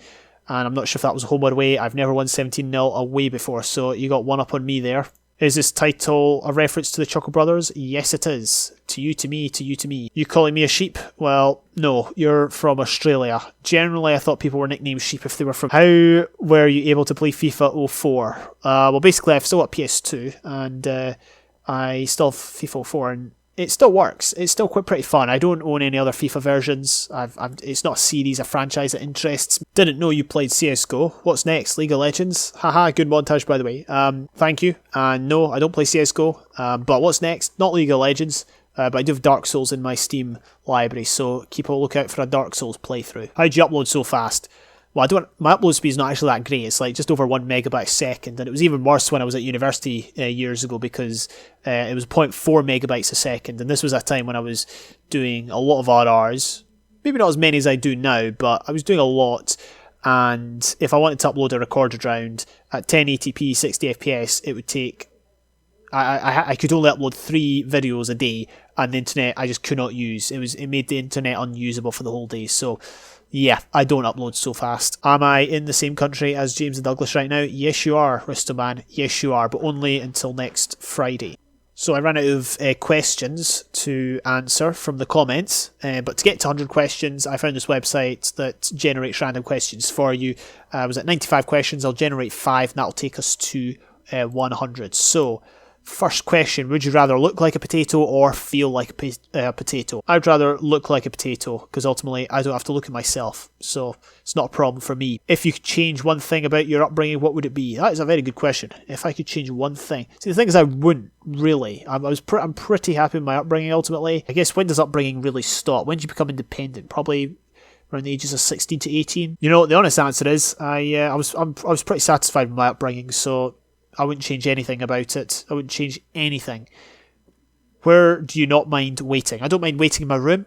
and I'm not sure if that was home or away. I've never won 17-0 away before, so you got one up on me there. Is this title a reference to the Chuckle Brothers? Yes, it is. To you, to me, to you, to me. You calling me a sheep? Well, no, you're from Australia. Generally, I thought people were nicknamed sheep if they were from... How were you able to play FIFA 04? Well, basically, I've still got PS2, and I still have FIFA 04, and it still works. It's still quite pretty fun. I don't own any other FIFA versions. It's not a series, a franchise that interests me. Didn't know you played CSGO. What's next? League of Legends? Haha, good montage, by the way. Thank you. And no, I don't play CSGO. But what's next? Not League of Legends. But I do have Dark Souls in my Steam library, so keep a lookout for a Dark Souls playthrough. How'd you upload so fast? Well, my upload speed is not actually that great. It's like just over 1 megabyte a second, and it was even worse when I was at university years ago because it was 0.4 megabytes a second, and this was a time when I was doing a lot of RRs. Maybe not as many as I do now, but I was doing a lot, and if I wanted to upload a recorded round at 1080p 60 fps, it would take... I could only upload 3 videos a day, and the internet I just could not use. It made the internet unusable for the whole day, so... Yeah, I don't upload so fast. Am I in the same country as JamestheDouglas right now? Yes, you are, Ristoman. Yes, you are, but only until next Friday. So I ran out of questions to answer from the comments, but to get to 100 questions, I found this website that generates random questions for you. I was at 95 questions, I'll generate 5, and that'll take us to 100. So, First question, would you rather look like a potato or feel like a potato? I'd rather look like a potato, because ultimately I don't have to look at myself, so it's not a problem for me. If you could change one thing about your upbringing, what would it be? That is a very good question. If I could change one thing. See, the thing is, I wouldn't, really. I'm pretty happy with my upbringing, ultimately. I guess, when does upbringing really stop? When do you become independent? Probably around the ages of 16 to 18. You know, the honest answer is, I was pretty satisfied with my upbringing, so I wouldn't change anything about it. I wouldn't change anything. Where do you not mind waiting? I don't mind waiting in my room.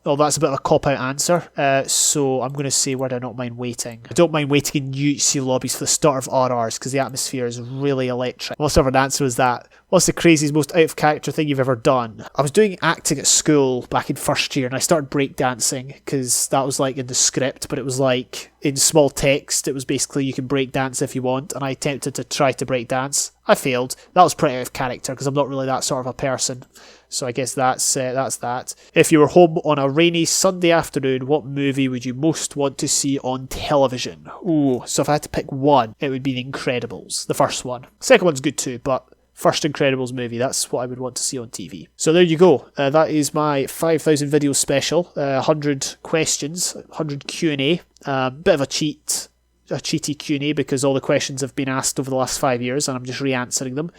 Well, that's a bit of a cop-out answer, so I'm going to say where do I not mind waiting. I don't mind waiting in UHC lobbies for the start of RRs, because the atmosphere is really electric. What's the answer was that? What's the craziest, most out-of-character thing you've ever done? I was doing acting at school back in first year, and I started breakdancing, because that was like in the script, but it was like in small text. It was basically you can breakdance if you want, and I attempted to try to breakdance. I failed. That was pretty out of character, because I'm not really that sort of a person. So I guess that's that. If you were home on a rainy Sunday afternoon, what movie would you most want to see on television? Ooh, so if I had to pick one, it would be The Incredibles, the first one. Second one's good too, but first Incredibles movie, that's what I would want to see on TV. So there you go. That is my 5,000 video special. 100 questions, 100 Q&A. Bit of a cheaty Q&A, because all the questions have been asked over the last 5 years, and I'm just re-answering them.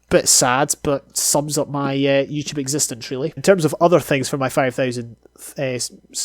Bit sad, but sums up my YouTube existence, really. In terms of other things for my 5,000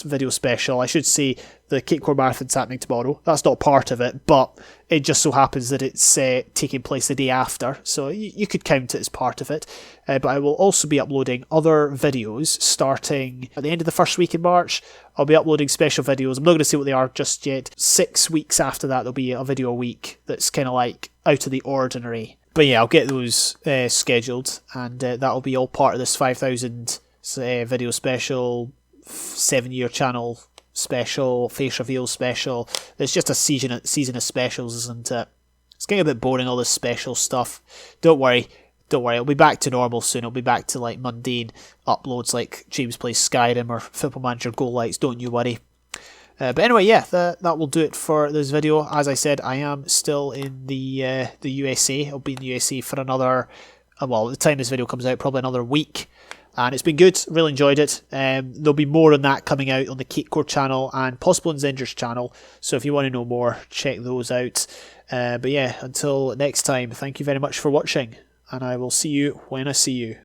video special, I should say the Cape Core Marathon's happening tomorrow. That's not part of it, but it just so happens that it's taking place the day after, so you could count it as part of it. But I will also be uploading other videos starting at the end of the first week in March. I'll be uploading special videos. I'm not going to say what they are just yet. 6 weeks after that, there'll be a video a week that's kind of like out of the ordinary. But yeah, I'll get those scheduled, and that'll be all part of this 5,000 video special, 7-year channel special, face reveal special. It's just a season of specials, isn't it? It's getting a bit boring, all this special stuff. Don't worry, it'll be back to normal soon. It'll be back to like mundane uploads like James Plays Skyrim or Football Manager Go Lights, don't you worry. But anyway, yeah, that will do it for this video. As I said, I am still in the USA. I'll be in the USA for another, well, at the time this video comes out, probably another week. And it's been good, really enjoyed it. There'll be more on that coming out on the Cape Core channel and possible on Zender's channel. So if you want to know more, check those out. But yeah, until next time, thank you very much for watching. And I will see you when I see you.